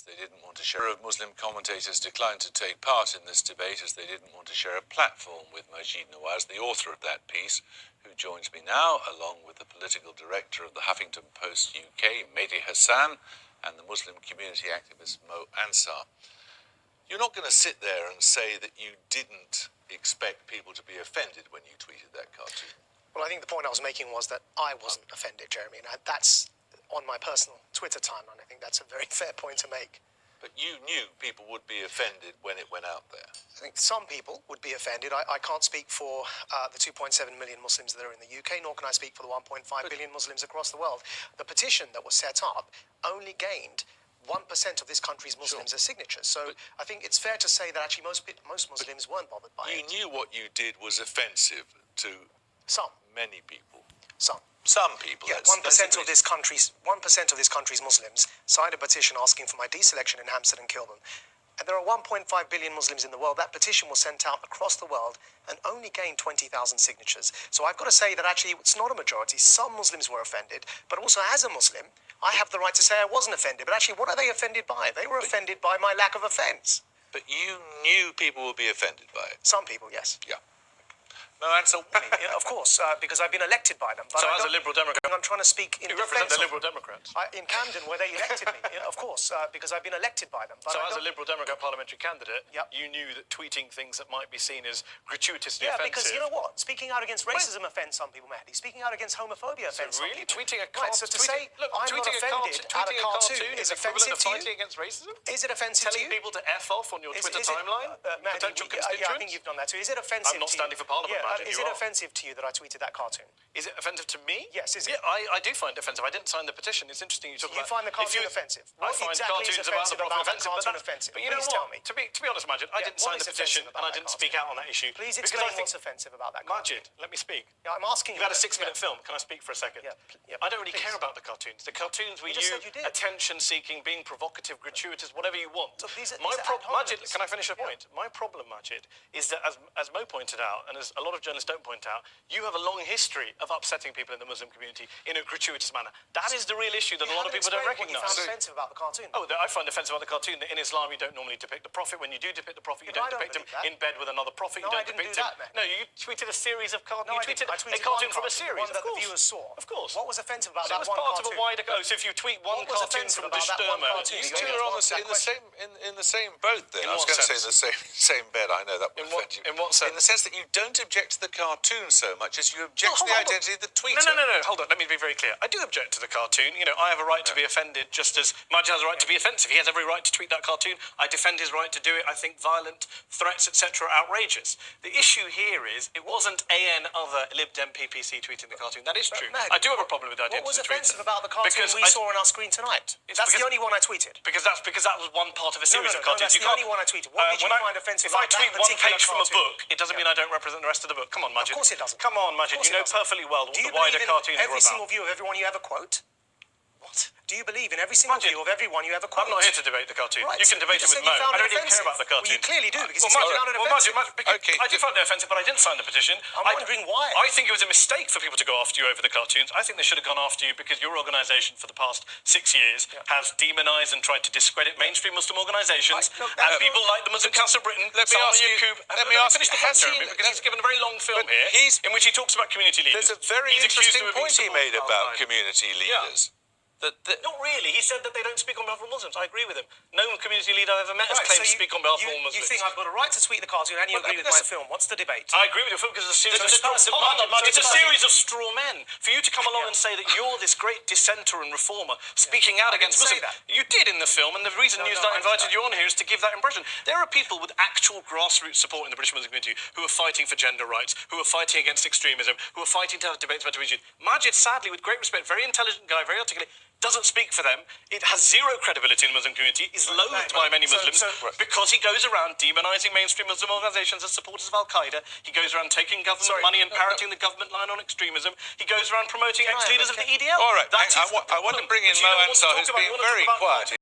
They didn't want to share. Muslim commentators declined to take part in this debate as they didn't want to share a platform with Majid Nawaz, the author of that piece, who joins me now, along with the political director of the Huffington Post UK, Mehdi Hassan, and the Muslim community activist Mo Ansar. You're not going to sit there and say that you didn't expect people to be offended when you tweeted that cartoon. Well, I think the point I was making was that I wasn't offended, Jeremy, and that's on my personal Twitter timeline. I think that's a very fair point to make. But you knew people would be offended when it went out there. I think some people would be offended. I can't speak for the 2.7 million Muslims that are in the UK, nor can I speak for the 1.5 billion Muslims across the world. The petition that was set up only gained 1% of this country's Muslims as signatures. So I think it's fair to say that actually most Muslims weren't bothered by it. You knew what you did was offensive to many people. Some people. Yeah, 1% of this country's Muslims signed a petition asking for my deselection in Hampstead and Kilburn. And there are 1.5 billion Muslims in the world. That petition was sent out across the world and only gained 20,000 signatures. So I've got to say that actually it's not a majority. Some Muslims were offended, but also as a Muslim, I have the right to say I wasn't offended. But actually, what are they offended by? They were offended by my lack of offence. But you knew people would be offended by it. Some people, yes. Yeah. No answer. Yeah, of course, because I've been elected by them. But so as a Liberal Democrat, I'm trying to speak in you represent the Liberal Democrats. In Camden, where they elected me, of course, because I've been elected by them. But so as a Liberal Democrat parliamentary candidate, you knew that tweeting things that might be seen as gratuitously offensive. Yeah, because you know what? Speaking out against racism offends some people, Mehdi. Speaking out against homophobia offends some people. Tweeting a cartoon, so to say I'm not offended at a cartoon is offensive to you? Fighting against racism? Is it offensive to you? Telling people to F off on your Twitter timeline? Potential constituents? Yeah, I think you've done that too. Is it offensive to you? I'm not standing for Parliament, Majid. Is it offensive to you that I tweeted that cartoon? Is it offensive to me? Yes, is it? Yeah, I do find it offensive. I didn't sign the petition. It's interesting you talk about... You find the cartoon offensive? I find cartoons about the Prophet offensive. But you know what? To be honest, Majid, I didn't sign the petition and I didn't speak out on that issue. Please explain what's offensive about that cartoon. Majid, let me speak. Yeah, I'm asking you. You've had a 6-minute film. Can I speak for a second? Yeah, I don't really care about the cartoons. The cartoons were you attention-seeking, being provocative, gratuitous, whatever you want. Majid, can I finish a point? My problem, Majid, is that as Mo pointed out, and as a lot of journalists don't point out, you have a long history of upsetting people in the Muslim community in a gratuitous manner. That is the real issue that a lot of people don't recognise. What you found offensive about the cartoon? Oh, I find offensive about the cartoon that in Islam you don't normally depict the Prophet. When you do depict the Prophet, you don't depict him in bed with another Prophet. You don't depict him. No, you tweeted a series of cartoons. You tweeted a cartoon from a series. One that the viewers saw. Of course. What was offensive about that one cartoon? It was part cartoon? of a wider... Oh, so if you tweet one cartoon from the Sturmer... You two are in the same boat then. I was going to say the same bed. I know that would offend you. In what sense? In the sense that you don't object to the cartoon so much as you object to the identity of the tweeter. No, hold on. Let me be very clear. I do object to the cartoon. You know, I have a right to be offended just as Majid has a right to be offensive. He has every right to tweet that cartoon. I defend his right to do it. I think violent threats, etc. are outrageous. The issue here is it wasn't other Lib Dem PPC tweeting the cartoon. That is true. I do have a problem with the identity What was of the offensive about the cartoon we saw on our screen tonight? That's the only one I tweeted. Because that was one part of a series of cartoons. That's the only one I tweeted. What did you find offensive about that particular cartoon? If I tweet one page from a book, it doesn't mean I don't represent the rest of the book. Come on, Majid. Of course it doesn't. Come on, Majid. You know perfectly well what the wider cartoons were about. Every single view of everyone you ever quote? What? Do you believe in every single view of everyone you ever quote? I'm not here to debate the cartoon. Right, you can debate it with Mo. I don't even care about the cartoon. Well, you clearly do, because you found it offensive. I do find it offensive, but I didn't sign the petition. I'm wondering why. I think it was a mistake for people to go after you over the cartoons. I think they should have gone after you because your organisation for the past 6 years has demonised and tried to discredit mainstream Muslim organisations and people like the Muslim Council of Britain. Let me ask you, finish the point, Jeremy, because he's given a very long film here in which he talks about community leaders. There's a very interesting point he made about community leaders. Not really. He said that they don't speak on behalf of Muslims. I agree with him. No community leader I've ever met has claimed to speak on behalf of all Muslims. You think I've got a right to tweet the cartoon and you agree with my film? What's the debate? I agree with your film because it's a series of straw men. For you to come along and say that you're this great dissenter and reformer speaking out against Muslims. You did in the film, and the reason Newsnight invited you on here is to give that impression. There are people with actual grassroots support in the British Muslim community who are fighting for gender rights, who are fighting against extremism, who are fighting to have debates about religion. Majid, sadly, with great respect, very intelligent guy, very articulate, doesn't speak for them. It has zero credibility in the Muslim community, is loathed by many Muslims because he goes around demonising mainstream Muslim organisations as supporters of Al-Qaeda. He goes around taking government money and parroting the government line on extremism. He goes around promoting ex-leaders of the EDL. All right, I want to bring in Mo Ansar, who's been very quiet.